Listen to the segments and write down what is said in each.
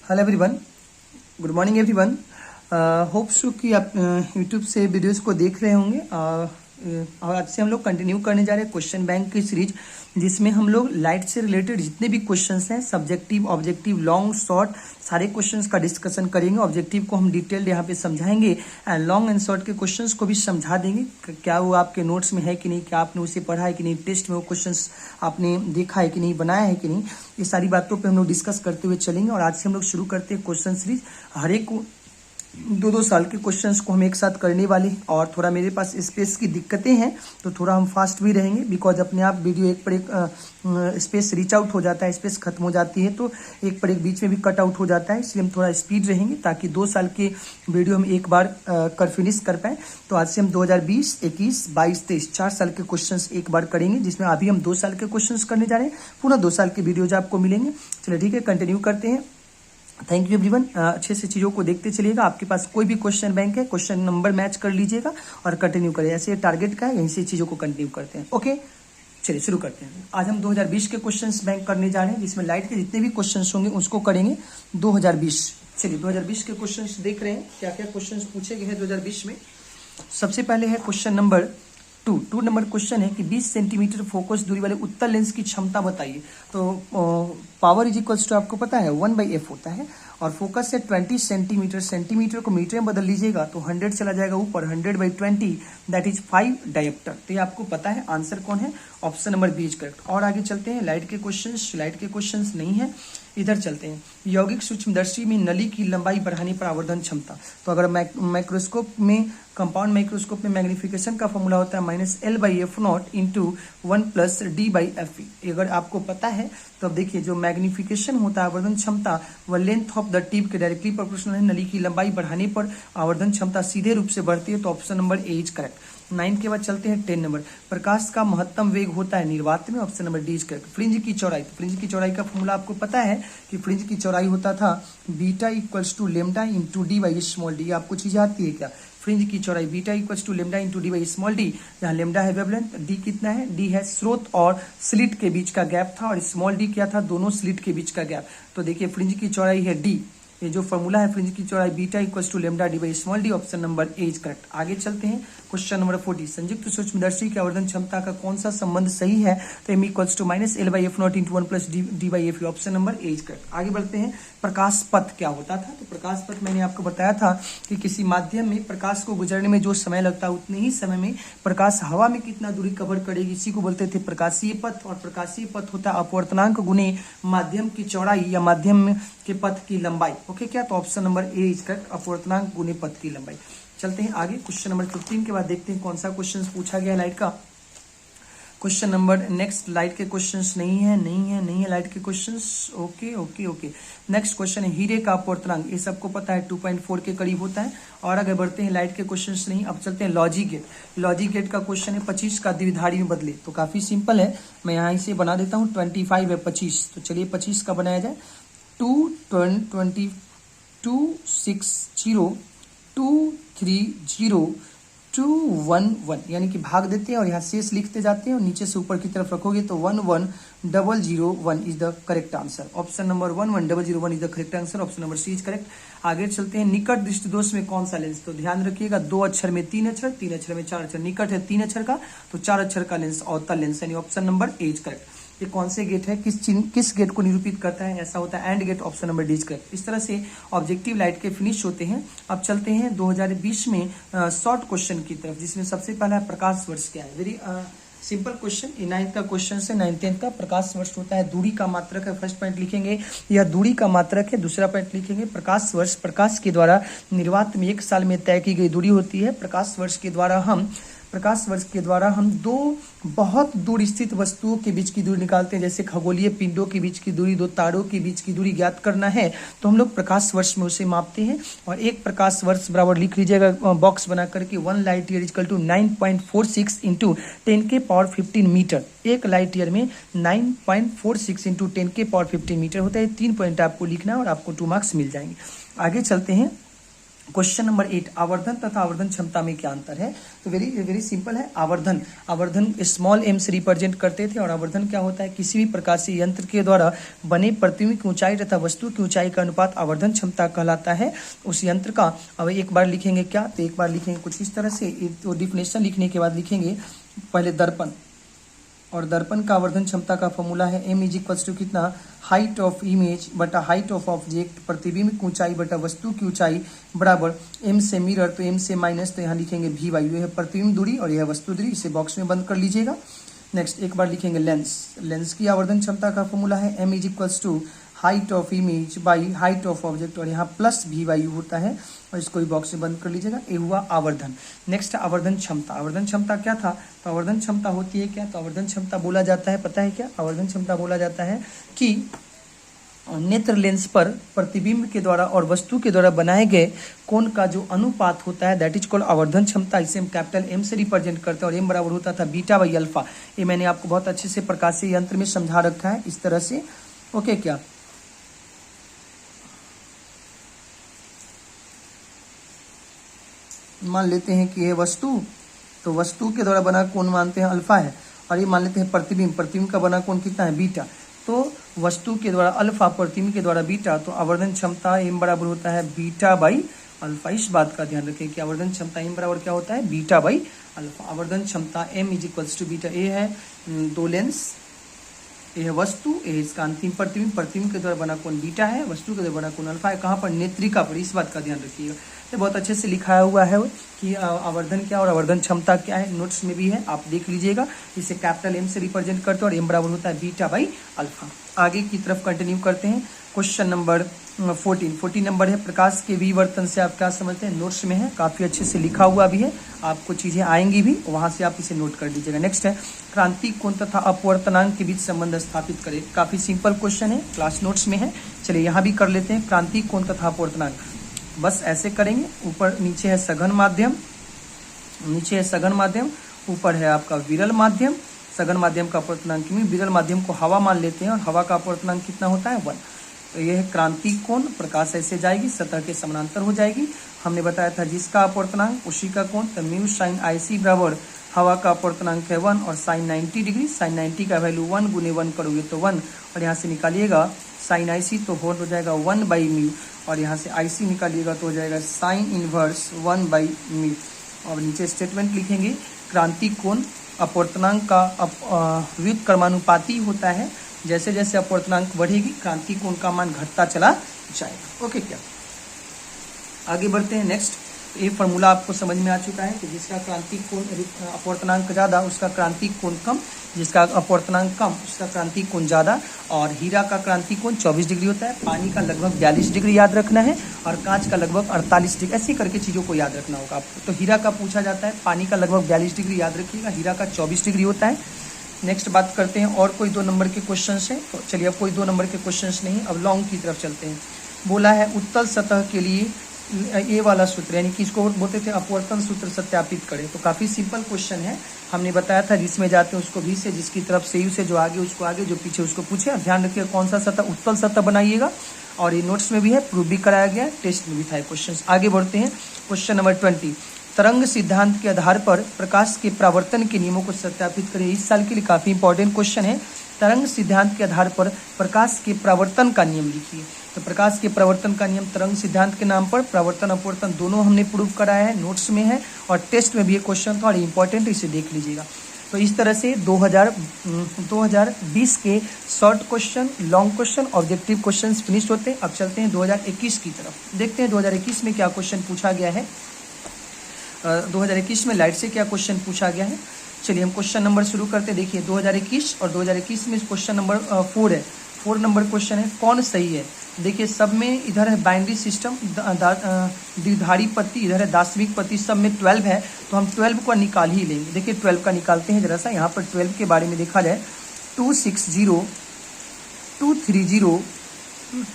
Hello everyone, good morning everyone. Hope so कि आप YouTube से वीडियोस को देख रहे होंगे। और आज से हम लोग कंटिन्यू करने जा रहे हैं क्वेश्चन बैंक की सीरीज, जिसमें हम लोग लाइट से रिलेटेड जितने भी क्वेश्चंस हैं, सब्जेक्टिव, ऑब्जेक्टिव, लॉन्ग, शॉर्ट, सारे क्वेश्चंस का डिस्कशन करेंगे। ऑब्जेक्टिव को हम डिटेल्ड यहाँ पे समझाएंगे एंड लॉन्ग एंड शॉर्ट के क्वेश्चंस को भी समझा देंगे। क्या वो आपके नोट्स में है कि नहीं, क्या आपने उसे पढ़ा है कि नहीं, टेस्ट में वो क्वेश्चंस आपने देखा है कि नहीं, बनाया है कि नहीं, ये सारी बातों पे हम लोग डिस्कस करते हुए चलेंगे। और आज से हम लोग शुरू करते हैं क्वेश्चन सीरीज। हर एक 2-2 साल के क्वेश्चंस को हम एक साथ करने वाले, और थोड़ा मेरे पास स्पेस की दिक्कतें हैं तो थोड़ा हम फास्ट भी रहेंगे, बिकॉज अपने आप वीडियो एक पर एक स्पेस रीच आउट हो जाता है, स्पेस खत्म हो जाती है तो एक पर एक बीच में भी कट आउट हो जाता है। इसलिए हम थोड़ा स्पीड रहेंगे ताकि 2 साल के वीडियो हम एक बार कर फिनिश कर पाए। तो आज से हम 2020, 21, 22, 23 4 साल के क्वेश्चंस एक बार करेंगे, जिसमें अभी हम 2 साल के क्वेश्चंस करने जा रहे हैं। पूरा 2 साल के वीडियोज आपको मिलेंगे। चलिए ठीक है, कंटिन्यू करते हैं। Thank you everyone. अच्छे से चीज़ों को देखते चलिएगा। आपके पास कोई भी क्वेश्चन बैंक है, क्वेश्चन नंबर मैच कर लीजिएगा और कंटिन्यू करें। ऐसे टारगेट का है, यहीं से चीज़ों को कंटिन्यू करते हैं। ओके, चलिए शुरू करते हैं। आज हम 2020 के क्वेश्चंस बैंक करने जा रहे हैं, जिसमें लाइट के जितने भी क्वेश्चंस होंगे उसको करेंगे 2020। चलिए 2020 के क्वेश्चंस देख रहे हैं, क्या क्या क्वेश्चंस पूछे गए हैं 2020 में। सबसे पहले है क्वेश्चन नंबर 2 नंबर क्वेश्चन है कि 20 सेंटीमीटर फोकस दूरी वाले उत्तल लेंस की क्षमता बताइए। तो पावर इज इक्वल्स टू आपको पता है 1/f होता है, और फोकस है 20 सेंटीमीटर। सेंटीमीटर को मीटर में बदल लीजिएगा तो 100 चला जाएगा ऊपर, 100/20 दैट इज 5 डायोप्टर। तो ये आपको पता है। आंसर कौन है? Option number B is correct. और आगे चलते हैं। लाइट के क्वेश्चंस नहीं है, इधर चलते हैं। यौगिक सूक्ष्मदर्शी में नली की लंबाई बढ़ाने पर आवर्धन क्षमता। तो अगर माइक्रोस्कोप में, कंपाउंड माइक्रोस्कोप में मैग्निफिकेशन का फॉर्मूला होता है -L/f0 × 1 + D/Fe। अगर आपको पता है तो अब देखिए, जो मैग्निफिकेशन होता है आवर्धन क्षमता, वह लेंथ ऑफ द टिप के डायरेक्टली प्रोपोर्शनल है। नली की लंबाई बढ़ाने पर आवर्धन क्षमता सीधे रूप से बढ़ती है। तो option number A is correct. 9 के बाद चलते हैं 10 नंबर। प्रकाश का महत्तम वेग होता है निर्वात में। Option number D is correct. Fringe की चौड़ाई, तो फ्रिंज की चौड़ाई का फॉर्मूला आपको पता है कि फ्रिंज की चौड़ाई होता था beta equals to lambda into D by small D. आपको चीज आती है क्या? फ्रिंज की चौड़ाई beta equals to lambda into D by small D, जहाँ लेमडा है वेवलेंथ, डी कितना है? डी है स्रोत और स्लिट के बीच का गैप था, और स्मॉल डी क्या था? दोनों स्लिट के बीच का गैप। तो देखिए, फ्रिंज की चौड़ाई है डी, ये जो फॉर्मूला है फ्रिंज की चौड़ाई beta equals to lambda D by small D. Option number A is correct. आगे चलते हैं। क्वेश्चन नंबर 40, संयुक्त सूक्ष्मदर्शी की आवर्धन क्षमता का कौन सा संबंध सही है? तो m equals to -L/f0 × 1 + D/Fe। Option number A is correct. आगे बढ़ते हैं। प्रकाश पथ क्या होता था? तो प्रकाश पथ मैंने आपको बताया था कि किसी माध्यम में प्रकाश को गुजरने में जो समय लगता है, उतने ही समय में प्रकाश हवा में कितना दूरी कवर करेगी, इसी को बोलते थे प्रकाशीय पथ। और प्रकाशीय पथ होता है अपवर्तनांक गुने माध्यम की चौड़ाई या माध्यम के पथ की लंबाई। ओके क्या? तो option number A is correct, अपवर्तनांक गुने पथ की लंबाई। चलते हैं आगे। क्वेश्चन नंबर 15 के बाद देखते हैं कौन सा क्वेश्चन पूछा गया लाइट का। क्वेश्चन नंबर नेक्स्ट, लाइट के क्वेश्चंस नहीं है लाइट के क्वेश्चंस। ओके। नेक्स्ट क्वेश्चन है हीरे का अपवर्तनांक। ये सबको पता है 2.4 के करीब होता है। और आगे बढ़ते हैं, लाइट के क्वेश्चंस नहीं। अब चलते हैं लॉजिक गेट। लॉजिक गेट का क्वेश्चन है 25 का द्विधारी में बदले। तो काफी सिंपल है, मैं यहाँ इसे बना देता हूँ। 25 है 25, तो चलिए 25 का बनाया जाए। 260 230 211, यानी कि भाग देते हैं और यहाँ शेष लिखते जाते हैं, और नीचे से ऊपर की तरफ रखोगे तो 11001 is the correct answer. Option number 11001 is the correct answer. Option number C is correct. आगे चलते हैं। निकट दृष्टि दोष में कौन सा लेंस? तो ध्यान रखिएगा, 2 अक्षर में 3 अक्षर, 3 अक्षर में 4 अक्षर। निकट है 3 अक्षर का, तो 4 अक्षर का लेंस अवतल लेंस, यानी option number A is correct. ये कौन से गेट है, किस गेट को निरूपित करता है? ऐसा होता है and gate. Option number D is correct. इस तरह से ऑब्जेक्टिव लाइट के फिनिश होते हैं। अब चलते हैं 2020 में शॉर्ट क्वेश्चन की तरफ, जिसमें सबसे पहला है प्रकाश वर्ष क्या है। वेरी सिंपल क्वेश्चन, ये 9th का क्वेश्चन है। 9th का प्रकाश वर्ष होता है दूरी का मात्रक है। फर्स्ट पॉइंट लिखेंगे यह दूरी का मात्रक है। दूसरा पॉइंट लिखेंगे प्रकाश वर्ष, प्रकाश के द्वारा निर्वात में 1 साल में तय की गई दूरी होती है। प्रकाश वर्ष के द्वारा हम 2 बहुत दूर स्थित वस्तुओं के बीच की दूरी निकालते हैं। जैसे खगोलीय पिंडों के बीच की दूरी, 2 तारों के बीच की दूरी ज्ञात करना है तो हम लोग प्रकाश वर्ष में उसे मापते हैं। और एक प्रकाश वर्ष बराबर लिख लीजिएगा बॉक्स बना करके, 1 light year equal to 9.46 × 10⁻15 metre. एक लाइट ईयर में 9.46 × 10⁻15 मीटर होता है। 3 पॉइंट आपको लिखना है और आपको 2 मार्क्स मिल जाएंगे। आगे चलते हैं। क्वेश्चन नंबर 8, आवर्धन तथा आवर्धन क्षमता में क्या अंतर है? तो वेरी वेरी सिंपल है। आवर्धन स्मॉल एम से रिप्रेजेंट करते थे, और आवर्धन क्या होता है? किसी भी प्रकार से यंत्र के द्वारा बने प्रतिबिंब की ऊंचाई तथा वस्तु की ऊंचाई का अनुपात आवर्धन क्षमता कहलाता है उस यंत्र का। अब एक बार लिखेंगे क्या? तो एक बार लिखेंगे कुछ इस तरह से, तो डिफिनेशन लिखने के बाद लिखेंगे पहले दर्पण, और दर्पण का आवर्धन क्षमता का फॉर्मूला है m इज इक्वल्स टू कितना? हाइट ऑफ इमेज बटा हाइट ऑफ ऑब्जेक्ट, प्रतिबिंब की ऊंचाई बटा वस्तु की ऊंचाई बराबर m से मिरर, तो m से माइनस, तो यहाँ लिखेंगे v वाई, यह है प्रतिबिंब दूरी और यह वस्तु दूरी, इसे बॉक्स में बंद कर लीजिएगा। नेक्स्ट एक बार लिखेंगे लेंस की आवर्धन क्षमता का फॉर्मूला है m is equals to height of image by height of object, और यहाँ प्लस वी वाई होता है, और इसको भी बॉक्स में बंद कर लीजिएगा। ये हुआ आवर्धन। नेक्स्ट आवर्धन क्षमता। आवर्धन क्षमता क्या था? तो आवर्धन क्षमता होती है क्या? तो आवर्धन क्षमता बोला जाता है, पता है क्या? आवर्धन क्षमता बोला जाता है कि नेत्र लेंस पर प्रतिबिंब के द्वारा और वस्तु के द्वारा बनाए गए कोण का जो अनुपात होता है, दैट इज कॉल्ड आवर्धन क्षमता। इसे हम कैपिटल एम से रिप्रेजेंट करते हैं, और एम बराबर होता था बीटा बाई अल्फा। ये मैंने आपको बहुत अच्छे से प्रकाशीय यंत्र में समझा रखा है इस तरह से। ओके क्या? मान लेते हैं कि यह वस्तु, तो वस्तु के द्वारा बना कोण मानते हैं अल्फा है, और ये मान लेते हैं प्रतिबिंब का बना कोण कितना है? बीटा। तो वस्तु के द्वारा अल्फा, प्रतिबिंब के द्वारा बीटा, तो आवर्धन क्षमता एम बराबर होता है बीटा बाई अल्फा। इस बात का ध्यान रखें कि आवर्धन क्षमता एम बराबर क्या होता है? Beta by alpha. आवर्धन क्षमता M is equals to beta. ये है दो लेंस, ये है वस्तु, ये इसका अंतिम प्रतिबिंब के द्वारा बना कोण बीटा है, वस्तु के द्वारा बना कोण अल्फा है। कहाँ पर? नेत्रिका पर। इस बात का ध्यान रखिएगा। ये बहुत अच्छे से लिखाया हुआ है कि आवर्धन क्या और आवर्धन क्षमता क्या है, नोट्स में भी है, आप देख लीजिएगा। इसे कैपिटल एम से रिप्रेजेंट करते हैं, और एम बराबर होता है बीटा बाई अल्फा। आगे की तरफ कंटिन्यू करते हैं। क्वेश्चन नंबर 14 नंबर है, प्रकाश के विवर्तन से आप क्या समझते हैं? नोट्स में है, काफी अच्छे से लिखा हुआ भी है, आपको चीजें आएंगी भी, वहां से आप इसे नोट कर लीजिएगा। नेक्स्ट है, क्रांतिक कोण तथा अपवर्तनांक के बीच संबंध स्थापित करें। काफी सिंपल क्वेश्चन है, क्लास नोट्स में है। चलिए यहाँ भी कर लेते हैं। क्रांतिक कोण तथा अपवर्तनांक, बस ऐसे करेंगे। ऊपर नीचे है सघन माध्यम, नीचे है सघन माध्यम, ऊपर है आपका विरल माध्यम। सघन माध्यम का अपवर्तनांक में विरल माध्यम को हवा मान लेते हैं, और हवा का अपवर्तनांक कितना होता है? 1। तो यह है क्रांतिक कोण। प्रकाश ऐसे जाएगी, सतह के समानांतर हो जाएगी। हमने बताया था जिसका अपवर्तनांक उसी का कोण, तो म्यू साइन आई सी बराबर हवा का अपवर्तनांक है 1, और साइन 90 डिग्री, साइन 90 का वैल्यू 1 गुने 1 करोगे तो 1, और यहाँ से निकालिएगा साइन आई सी, तो हो जाएगा 1 बाई म्यू, और यहाँ से आई सी निकालिएगा तो हो जाएगा साइन इनवर्स 1 बाई म्यू। और नीचे स्टेटमेंट लिखेंगे, क्रांतिक कोण अपवर्तनांक का व्युत्क्रमानुपाती होता है। जैसे जैसे अपवर्तनांक बढ़ेगी, क्रांतिक कोण का मान घटता चला जाएगा। ओके क्या? आगे बढ़ते हैं। नेक्स्ट, ये फॉर्मूला आपको समझ में आ चुका है कि जिसका क्रांतिक कोण अपवर्तनांक ज्यादा उसका क्रांतिक कोण कम, जिसका अपवर्तनांक कम उसका क्रांतिक कोण ज्यादा। और हीरा का क्रांतिक कोण 24 डिग्री होता है, पानी का लगभग 42 डिग्री याद रखना है, और कांच का लगभग 48 डिग्री। ऐसे करके चीजों को याद रखना होगा आपको। तो हीरा का पूछा जाता है, पानी का लगभग 42 डिग्री याद रखिएगा, हीरा का 24 डिग्री होता है। नेक्स्ट बात करते हैं, और कोई 2 नंबर के क्वेश्चन है। तो चलिए, अब कोई 2 नंबर के क्वेश्चन नहीं, अब लॉन्ग की तरफ चलते हैं। बोला है उत्तल सतह के लिए ये वाला सूत्र, यानी कि इसको बोलते थे अपवर्तन सूत्र, सत्यापित करें। तो काफी सिंपल क्वेश्चन है। हमने बताया था जिसमें जाते हैं उसको भी से, जिसकी तरफ से यू से, जो आगे उसको आगे, जो पीछे उसको पूछे। ध्यान रखिए कौन सा सतह, उत्तल सतह बनाइएगा। और ये नोट्स में भी है, प्रूफ भी कराया गया, टेस्ट में भी था क्वेश्चन। आगे बढ़ते हैं। क्वेश्चन नंबर 20, तरंग सिद्धांत के आधार पर प्रकाश के परावर्तन के नियमों को सत्यापित करें। इस साल के लिए काफी इंपॉर्टेंट क्वेश्चन है। तरंग सिद्धांत के आधार पर प्रकाश के परावर्तन का नियम लिखिए। तो प्रकाश के परावर्तन का नियम तरंग सिद्धांत के नाम पर, परावर्तन अपवर्तन दोनों हमने प्रूव कराया है, नोट्स में है, और टेस्ट में भी ये क्वेश्चन था और इंपॉर्टेंट, इसे देख लीजिएगा। तो इस तरह से 2020 के short question, long question, objective question finish होते हैं। अब चलते हैं 2021 की तरफ, देखते हैं 2021 में क्या क्वेश्चन पूछा गया है। 2021 में लाइट से क्या क्वेश्चन पूछा गया है। चलिए हम क्वेश्चन नंबर शुरू करते हैं। देखिए 2021 और 2021 में क्वेश्चन नंबर 4 है। 4 नंबर क्वेश्चन है, कौन सही है। देखिए सब में इधर है बाइनरी सिस्टम, द्विधारी पत्ती, इधर है दार्शनिक पत्ती, सब में 12 है, तो हम 12 को निकाल ही लेंगे। देखिए 12 का निकालते हैं जरा सा। यहाँ पर 12 के बारे में देखा जाए, 260 230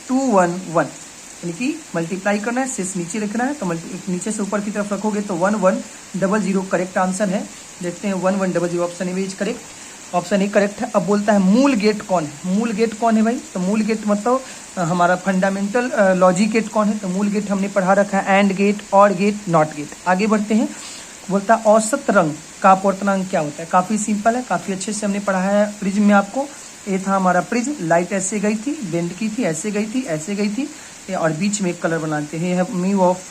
211, यानी कि मल्टीप्लाई करना है, शेष नीचे लिखना है। तो नीचे से ऊपर की तरफ रखोगे तो 1100 करेक्ट आंसर है। देखते हैं 1100 option A is correct. Option A correct है। अब बोलता है मूल गेट कौन है। मूल गेट कौन है भाई, तो मूल गेट मतलब हमारा फंडामेंटल लॉजिक गेट कौन है, तो मूल गेट हमने पढ़ा रखा है एंड गेट, और गेट, नॉट गेट। आगे बढ़ते हैं। बोलता है औसत रंग का अपवर्तनांक क्या होता है। काफ़ी सिंपल है, काफ़ी अच्छे से हमने पढ़ा है प्रिज्म में आपको। ये था हमारा प्रिज्म, लाइट ऐसे गई थी, बेंड की थी, ऐसे गई थी, ऐसे गई थी, और बीच में एक कलर बनाते हैं। ये है म्यू ऑफ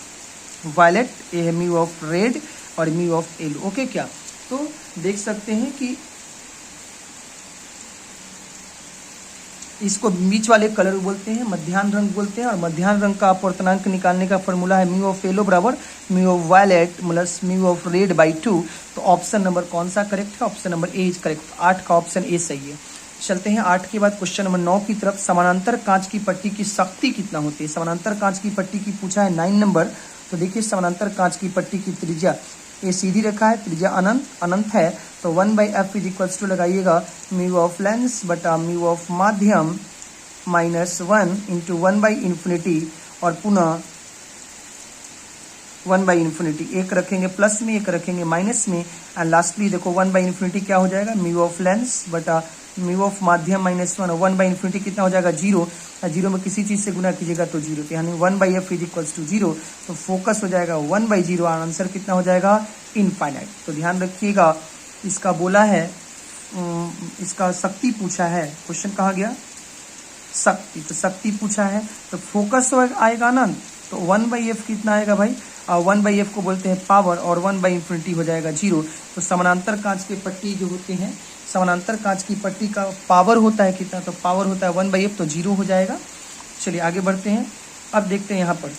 वायलेट, ये है म्यू ऑफ रेड, और म्यू ऑफ येलो। ओके क्या, तो देख सकते हैं कि इसको बीच वाले कलर बोलते हैं, मध्याह्न रंग बोलते हैं, और मध्याह्न रंग का अपवर्तनांक निकालने का फॉर्मूला है म्यू ऑफ येलो बराबर mu of violet plus mu of red by 2। तो ऑप्शन नंबर कौन सा करेक्ट है, option number A is correct. 8 का ऑप्शन ए सही है। चलते हैं 8 के बाद क्वेश्चन नंबर 9 की तरफ। समानांतर कांच की पट्टी की शक्ति कितना होती है। समानांतर कांच की पट्टी की पूछा है 9 नंबर। तो देखिए समानांतर कांच की पट्टी की त्रिज्या, ये सीधी रेखा है, त्रिज्या अनंत है, तो 1/f इज इक्वल्स टू लगाइएगा म्यू ऑफ लेंस बटा म्यू ऑफ माध्यम माइनस 1 इंटू 1/इंफिनिटी, और पुनः 1/इंफिनिटी। एक रखेंगे प्लस में, एक रखेंगे माइनस में, एंड लास्टली देखो 1/इंफिनिटी क्या हो जाएगा, म्यू ऑफ लेंस बटा म्यू ऑफ माध्यम माइनस 1, 1/इंफिनिटी कितना हो जाएगा 0, जीरो में किसी चीज से गुना कीजिएगा तो 0, तो यानी 1/f इज इक्वल्स टू 0। तो फोकस हो जाएगा 1/0, और आंसर कितना हो जाएगा इनफाइनाइट। तो ध्यान रखिएगा, इसका बोला है, इसका शक्ति पूछा है। क्वेश्चन कहाँ गया, शक्ति, तो शक्ति पूछा है, तो फोकस आएगा ना, तो 1/f कितना आएगा भाई, 1/f को बोलते हैं पावर, और 1/इंफिनिटी हो जाएगा 0। तो समानांतर कांच के पट्टी जो होते हैं, समानांतर कांच की पट्टी का पावर होता है कितना, तो पावर होता है 1/f, तो 0 हो जाएगा। चलिए आगे बढ़ते हैं। अब देखते हैं यहाँ पर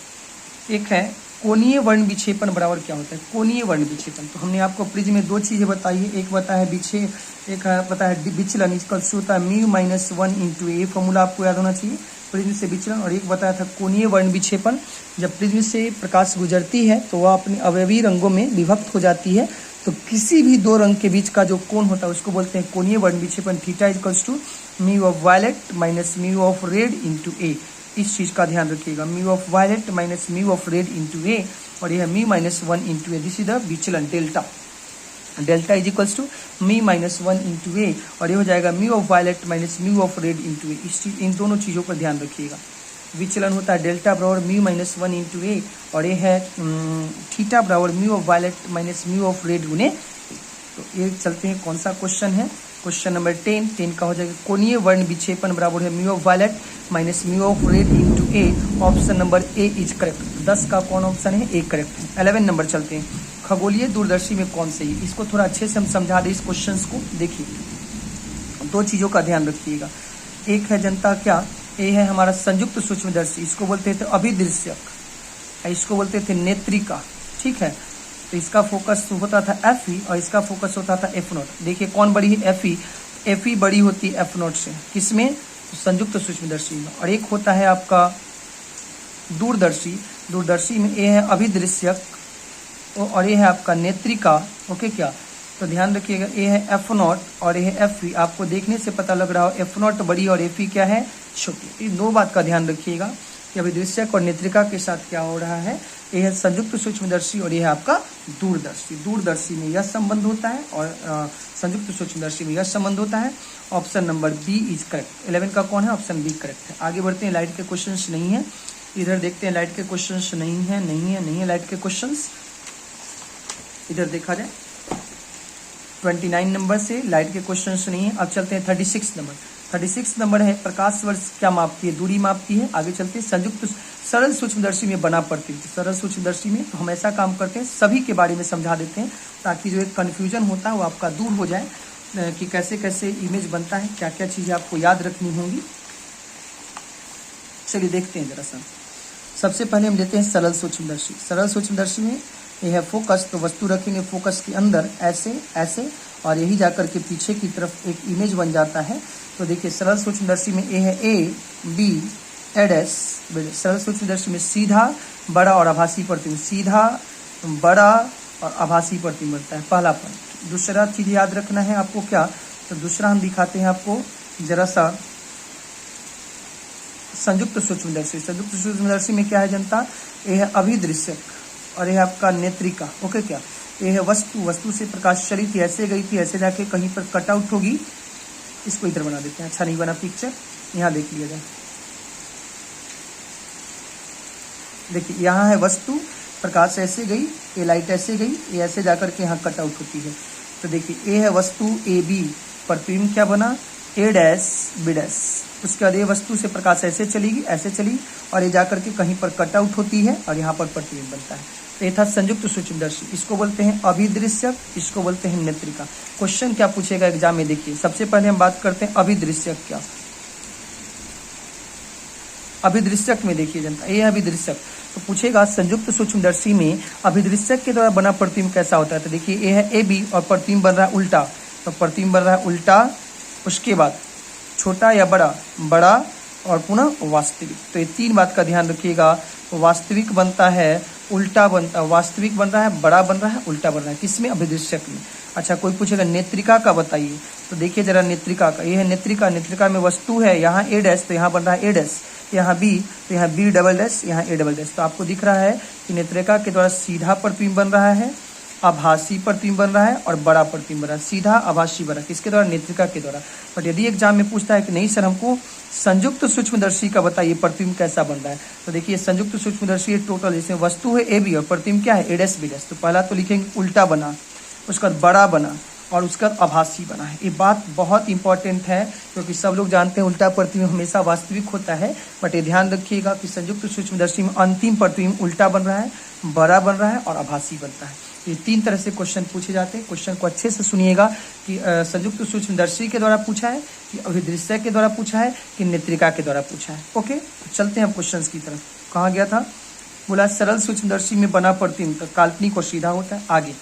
एक है कोणीय वर्ण विक्षेपण बराबर क्या होता है। कोणीय वर्ण विक्षेपण, तो हमने आपको प्रिज्म में 2 चीजें बताई है, एक बताया एक पता है विचलन, इसका होता है म्यू माइनस 1 इंटू ए, फॉर्मूला आपको याद होना चाहिए प्रिज्म से विचलन। और एक बताया था कोणीय वर्ण विक्षेपण, जब प्रिज्म से प्रकाश गुजरती है तो वह अपने अवयवी रंगों में विभक्त हो जाती है, तो किसी भी 2 रंग के बीच का जो कोण होता है उसको बोलते हैं कोणीय वर्ण विक्षेपण। Theta equals to mu of violet minus mu of red into A. इस चीज का ध्यान रखिएगा, mu of violet minus mu of red into A, और यह mu minus 1 into A, this is the विचलन delta. Delta is equals to mu minus 1 into A, और ये हो जाएगा mu of violet minus mu of red into A. इन दोनों चीजों पर ध्यान रखिएगा। विचलन होता है डेल्टा बराबर म्यू माइनस 1 इंटू ए, और ये है थीटा बराबर mu of violet minus mu of red गुने। तो ये चलते हैं कौन सा क्वेश्चन है, क्वेश्चन नंबर 10 का हो जाएगा कोणीय वर्ण विक्षेपण बराबर है mu of violet minus mu of red into A. Option number A is correct. 10 का कौन ऑप्शन है, ए करेक्ट है। 11 नंबर चलते हैं, खगोलीय दूरदर्शी में कौन सही है। इसको थोड़ा अच्छे से हम समझा दें इस क्वेश्चन को। देखिए 2 चीजों का ध्यान रखिएगा, एक है जनता क्या, ये है हमारा संयुक्त सूक्ष्मदर्शी, इसको बोलते थे अभिदृश्यक, इसको बोलते थे नेत्रिका, ठीक है। तो इसका फोकस होता था Fe और इसका फोकस होता था F0। देखिए कौन बड़ी है, Fe बड़ी होती है F0 से, किसमें, तो संयुक्त सूक्ष्मदर्शी में। और एक होता है आपका दूरदर्शी में ये है अभिदृश्यक, और ये है आपका नेत्रिका। ओके क्या, तो ध्यान रखिएगा, ये है F0 और ये है Fe। आपको देखने से पता लग रहा हो F0 बड़ी और Fe क्या है, छोटी। इन 2 बात का ध्यान रखिएगा कि अभिदृश्यक और नेत्रिका के साथ क्या हो रहा है। ये है संयुक्त सूक्ष्मदर्शी और ये है आपका दूरदर्शी में यह संबंध होता है, और संयुक्त सूक्ष्मदर्शी में यह संबंध होता है। Option number B is correct. 11 का कौन है, ऑप्शन बी करेक्ट है। आगे बढ़ते हैं, लाइट के क्वेश्चंस नहीं है, इधर देखते हैं लाइट के क्वेश्चंस नहीं है लाइट के क्वेश्चंस। इधर देखा जाए 29 नंबर से लाइट के क्वेश्चंस नहीं है। अब चलते हैं 36 नंबर है प्रकाश वर्ष क्या मापती है, दूरी मापती है। आगे चलते हैं संयुक्त सरल सूक्ष्मदर्शी में बना पड़ती है। सरल सूक्ष्मदर्शी में तो हम ऐसा काम करते हैं, सभी के बारे में समझा देते हैं, ताकि जो एक कन्फ्यूजन होता है वो आपका दूर हो जाए कि कैसे कैसे इमेज बनता है, क्या क्या चीज़ें आपको याद रखनी होंगी। चलिए देखते हैं जरा सा। सबसे पहले हम लेते हैं सरल सूक्ष्मदर्शी में यह है फोकस, तो वस्तु रखेंगे फोकस के अंदर ऐसे और यही जाकर के पीछे की तरफ एक इमेज बन जाता है। तो देखिए सरल सूक्ष्मदर्शी में ए है ए बी एडस। सरल सूक्ष्मदर्शी में सीधा बड़ा और आभासी प्रतिबिंब, सीधा बड़ा और आभासी प्रतिबिंब बनता है, पहला पॉइंट। दूसरा चीज याद रखना है आपको क्या, तो दूसरा हम दिखाते हैं आपको जरा सा संयुक्त सूक्ष्मदर्शी में क्या है जनता, यह है अभिदृश्यक और यह आपका नेत्रिका। ओके क्या, ए है वस्तु, वस्तु से प्रकाश चली थी, ऐसे गई थी, ऐसे जाके कहीं पर कट आउट होगी। इसको इधर बना देते हैं, अच्छा नहीं बना पिक्चर, यहाँ देख लिया जाए। देखिए यहाँ है वस्तु, प्रकाश ऐसे गई, ये लाइट ऐसे गई, ये ऐसे जाकर के यहाँ कट आउट होती है। तो देखिए ए है वस्तु ए बी, प्रतिबिंब क्या बना ए डैश बी डैश। उसके बाद ये वस्तु से प्रकाश ऐसे चलेगी, ऐसे चली, और ये जाकर के कहीं पर कट आउट होती है और यहाँ पर प्रतिबिंब बनता है। तो ये था संयुक्त सूक्ष्मदर्शी। इसको बोलते हैं अभिदृश्यक, इसको बोलते हैं नेत्रिका। क्वेश्चन क्या पूछेगा एग्जाम में, देखिए सबसे पहले हम बात करते हैं अभिदृश्यक क्या। अभिदृश्यक में देखिए जनता, ये अभिदृश्यक तो पूछेगा संयुक्त सूक्ष्मदर्शी में अभिदृश्यक के द्वारा बना प्रतिबिंब कैसा होता है। तो देखिए ये है ए बी और प्रतिबिंब बन रहा है उल्टा, तो प्रतिबिंब बन रहा है उल्टा, उसके बाद छोटा या बड़ा, बड़ा और पुनः वास्तविक। तो ये तीन बात का ध्यान रखिएगा। वास्तविक बनता है, उल्टा बनता, वास्तविक बन रहा है, बड़ा बन रहा है, उल्टा बन रहा है, किसमें अभिदृश्यक में। अच्छा कोई पूछेगा नेत्रिका का बताइए, तो देखिए जरा नेत्रिका का, ये है नेत्रिका। नेत्रिका में वस्तु है यहाँ ए डैश, तो यहाँ बन रहा है ए डैश, यहाँ बी, तो यहाँ बी डबल डैश, यहाँ ए डबल डैश। तो आपको दिख रहा है कि नेत्रिका के द्वारा सीधा प्रतिबिंब बन रहा है, आभासी प्रतिबिंब बन रहा है और बड़ा प्रतिबिंब बन रहा है। सीधा, आभासी, बड़ा, किसके द्वारा, नेत्रिका के द्वारा। बट यदि एग्जाम में पूछता है कि नहीं सर हमको संयुक्त सूक्ष्मदर्शी का बताइए प्रतिबिंब कैसा बन रहा है, तो देखिए संयुक्त सूक्ष्मदर्शी टोटल जिसमें वस्तु है ए बी और प्रतिबिंब क्या है ए डैश बी डैश। तो पहला तो लिखेंगे उल्टा बना, उसका बड़ा बना और उसका आभासी बना है। ये बात बहुत इंपॉर्टेंट है क्योंकि सब लोग जानते हैं उल्टा प्रतिबिंब हमेशा वास्तविक होता है, बट ये ध्यान रखिएगा कि संयुक्त सूक्ष्मदर्शी में अंतिम प्रतिबिंब उल्टा बन रहा है, बड़ा बन रहा है और आभासी बनता है। ये तीन तरह से क्वेश्चन पूछे जाते हैं। क्वेश्चन को अच्छे से सुनिएगा कि संयुक्त सूक्ष्मदर्शी के द्वारा पूछा है कि अभिदृश्यक के द्वारा पूछा है कि नेत्रिका के द्वारा पूछा है। ओके, तो चलते हैं हम क्वेश्चन की तरफ। कहाँ गया था, बोला सरल सूक्ष्मदर्शी में बना प्रतिबिंब काल्पनिक और सीधा होता है। आगे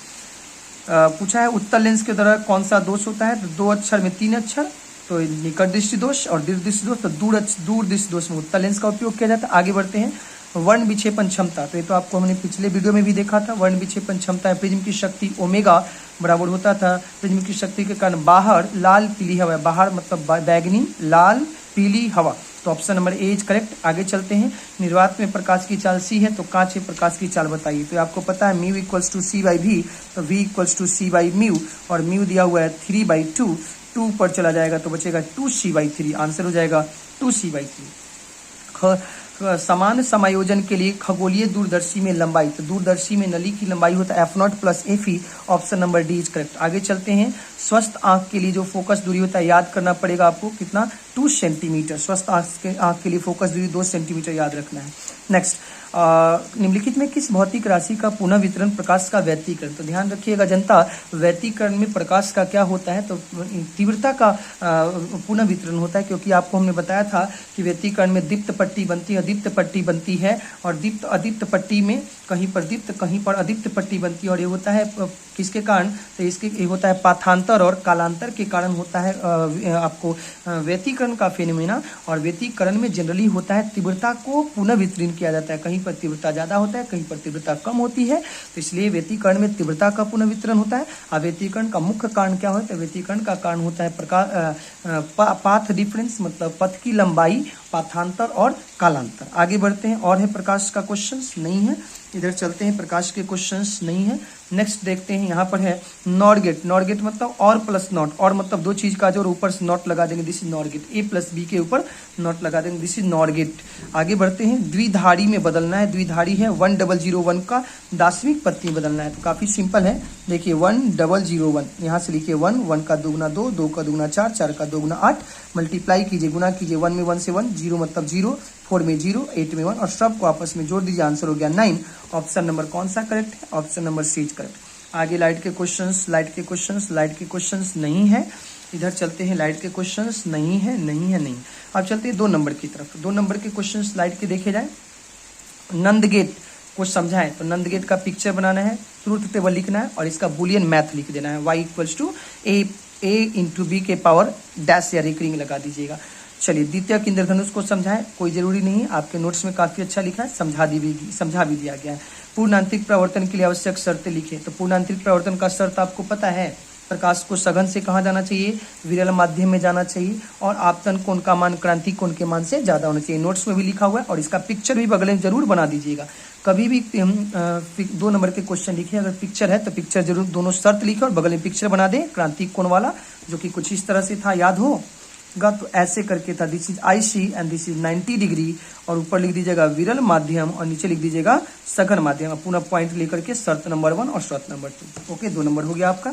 पूछा है उत्तल लेंस के द्वारा कौन सा दोष होता है, तो 2 अक्षर में 3 अक्षर, तो निकट दृष्टि दोष और दीर्घ दृष्टि दोष, तो दूर दृष्टि दोष में उत्तल लेंस का उपयोग किया जाता है। आगे बढ़ते हैं, वर्ण विक्षेपण क्षमता, तो ये तो आपको हमने पिछले वीडियो में भी देखा था। वर्ण विक्षेपण क्षमता है प्रिज्म की शक्ति ओमेगा बराबर होता था प्रिज्म की शक्ति के कारण बाहर लाल पीली हवा, बाहर मतलब बैगनी लाल पीली हवा, तो option number A is correct. आगे चलते हैं, निर्वात में प्रकाश की चाल सी है तो कांच में प्रकाश की चाल बताइए। तो आपको पता है mu equals to C by V, तो V equals to C by mu, और म्यू दिया हुआ है 3/2, 2 पर चला जाएगा तो बचेगा 2c/3, आंसर हो जाएगा 2c/3। समान समायोजन के लिए खगोलीय दूरदर्शी में लंबाई, तो दूरदर्शी में नली की लंबाई होता है f0 plus FE, option number D is correct. आगे चलते हैं, स्वस्थ आंख के लिए जो फोकस दूरी होता है याद करना पड़ेगा आपको कितना, 2 सेंटीमीटर। स्वस्थ आंख के लिए फोकस दूरी 2 सेंटीमीटर याद रखना है। नेक्स्ट, निम्नलिखित में किस भौतिक राशि का पुनः वितरण प्रकाश का व्यतिकरण, तो ध्यान रखिएगा जनता, व्यतिकरण में प्रकाश का क्या होता है, तो तीव्रता का पुनः वितरण होता है, क्योंकि आपको हमने बताया था कि व्यतिकरण में दीप्त पट्टी बनती है, दीप्त पट्टी बनती है, और दीप्त अदीप्त पट्टी में कहीं पर दीप्त कहीं पर अदीप्त पट्टी बनती है, और ये होता है किसके कारण, तो इसके ये होता है पाथांतर और कालांतर के कारण होता है आपको व्यतिकरण का फेनोमेना। और व्यतिकरण में जनरली होता है तीव्रता को पुनः वितरण किया जाता है, कहीं पर तीव्रता ज्यादा होता है, कहीं पर तीव्रता कम होती है, तो इसलिए व्यतिकरण में तीव्रता का पुनः वितरण होता है। और व्यतिकरण का मुख्य कारण क्या होता है, व्यतिकरण का कारण होता है पाथ डिफरेंस, मतलब पथ की लंबाई, पाथांतर और कालांतर। आगे बढ़ते हैं, और है प्रकाश का क्वेश्चंस नहीं है, इधर चलते हैं, प्रकाश के क्वेश्चंस नहीं है। नेक्स्ट देखते हैं, यहाँ पर है नॉट गेट। नॉट गेट मतलब और प्लस नॉट, और मतलब दो चीज का जो ऊपर से नॉट लगा देंगे, this is not gate. A plus B के ऊपर नॉट लगा देंगे, दिस इज नॉट गेट। आगे बढ़ते हैं, द्विधारी में बदलना है। द्विधारी है 1001 का दार्शनिक पत्ती बदलना है, तो काफी सिंपल है। देखिए 1001, यहाँ से लिखिए 1 का दोगुना 2, 2 का दोगुना 4, 4 का दोगुना 8, मल्टीप्लाई कीजिए, गुना कीजिए, 1 में 1 से 1, 0 मतलब 0, 4 में 0, 8 में 1, और सब को आपस में जोड़ दीजिए, आंसर हो गया 9। ऑप्शन नंबर कौन सा करेक्ट है, option number C is correct. आगे लाइट के क्वेश्चंस, लाइट के क्वेश्चंस, लाइट के क्वेश्चंस नहीं है, इधर चलते हैं, लाइट के क्वेश्चंस नहीं है, नहीं है, नहीं। अब चलते हैं 2 नंबर की तरफ। 2 नंबर के क्वेश्चंस लाइट के देखे जाए, नंद गेट को समझाएं तो नंद गेट का पिक्चर बनाना है, ट्रूथ टेबल लिखना है, और इसका बुलियन मैथ लिख देना है, y equals to a into B के पावर डैश या रिकरिंग लगा दीजिएगा। चलिए द्वितीयक इंद्रधनुष को समझाएं, कोई जरूरी नहीं, आपके नोट्स में काफी अच्छा लिखा है, समझा भी दिया गया है। पूर्ण आंतरिक प्रवर्तन के लिए आवश्यक शर्तें लिखे, तो पूर्ण आंतरिक प्रवर्तन का शर्त आपको पता है, प्रकाश को सघन से कहाँ जाना चाहिए, विरल माध्यम में जाना चाहिए, और आपतन कोण का मान क्रांति कोण के मान से ज्यादा होना चाहिए। नोट्स में भी लिखा हुआ है और इसका पिक्चर भी बगल में जरूर बना दीजिएगा। कभी भी 2 नंबर के क्वेश्चन लिखे, अगर पिक्चर है तो पिक्चर जरूर, दोनों शर्त लिखे और बगल में पिक्चर बना दें क्रांति कोण वाला, जो कि कुछ इस तरह से था, याद होगा तो ऐसे करके था, this is IC and this is 90 degree, और ऊपर लिख दीजिएगा विरल माध्यम और नीचे लिख दीजिएगा सघन माध्यम। पूरा पॉइंट लेकर के शर्त नंबर 1 और शर्त नंबर 2। ओके, 2 नंबर हो गया आपका।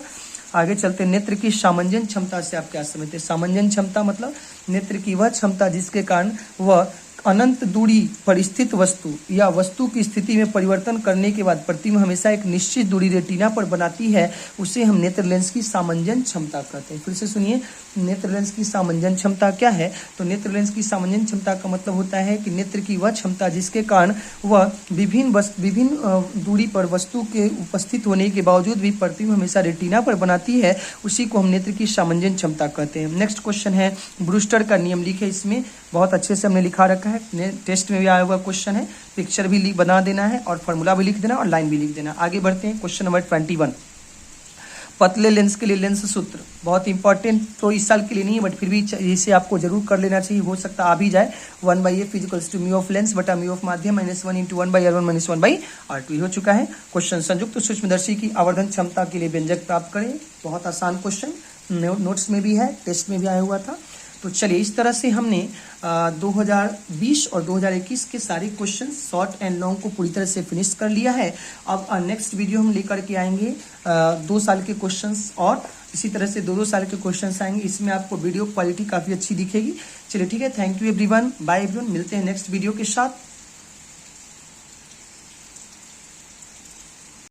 आगे चलते, नेत्र की सामंजन क्षमता से आप क्या समझते हैं? सामंजन क्षमता मतलब नेत्र की वह क्षमता जिसके कारण वह अनंत दूरी पर स्थित वस्तु या वस्तु की स्थिति में परिवर्तन करने के बाद प्रतिबिंब हमेशा एक निश्चित दूरी रेटिना पर बनाती है, उसे हम नेत्र लेंस की सामंजन क्षमता कहते हैं। फिर से सुनिए, नेत्र लेंस की सामंजन क्षमता क्या है? तो नेत्र लेंस की सामंजन क्षमता का मतलब होता है कि नेत्र की वह क्षमता जिसके कारण वह विभिन्न दूरी पर वस्तु के उपस्थित होने के बावजूद भी प्रतिबिंब हमेशा रेटिना पर बनाती है, उसी को हम नेत्र की सामंजन क्षमता कहते हैं। नेक्स्ट क्वेश्चन है, ब्रूस्टर का नियम लिखे। इसमें बहुत अच्छे से हमने लिखा रखा है, टेस्ट में भी आया हुआ क्वेश्चन है, पिक्चर भी बना देना है और फॉर्मूला भी लिख देना और लाइन भी लिख देना। आगे बढ़ते हैं, क्वेश्चन नंबर 21, पतले लेंस के लिए लेंस सूत्र। बहुत इंपॉर्टेंट तो इस साल के लिए नहीं है, बट फिर भी इसे आपको जरूर कर लेना चाहिए, हो सकता आ भी जाए। 1/f equals to mu of lens बटा म्यू ऑफ माध्यम -1 इंटू 1/r1 - 1/r2 हो चुका है। क्वेश्चन, संयुक्त सूक्ष्मदर्शी की आवर्धन क्षमता के लिए व्यंजक प्राप्त करें। बहुत आसान क्वेश्चन, नोट्स में भी है, टेस्ट में भी आया हुआ था। तो चलिए, इस तरह से हमने 2020 और 2021 के सारे क्वेश्चन शॉर्ट एंड लॉन्ग को पूरी तरह से फिनिश कर लिया है। अब नेक्स्ट वीडियो हम लेकर के आएंगे 2 साल के क्वेश्चंस, और इसी तरह से 2 साल के क्वेश्चंस आएंगे। इसमें आपको वीडियो क्वालिटी काफ़ी अच्छी दिखेगी। चलिए ठीक है, thank you everyone, bye everyone, मिलते हैं नेक्स्ट वीडियो के साथ।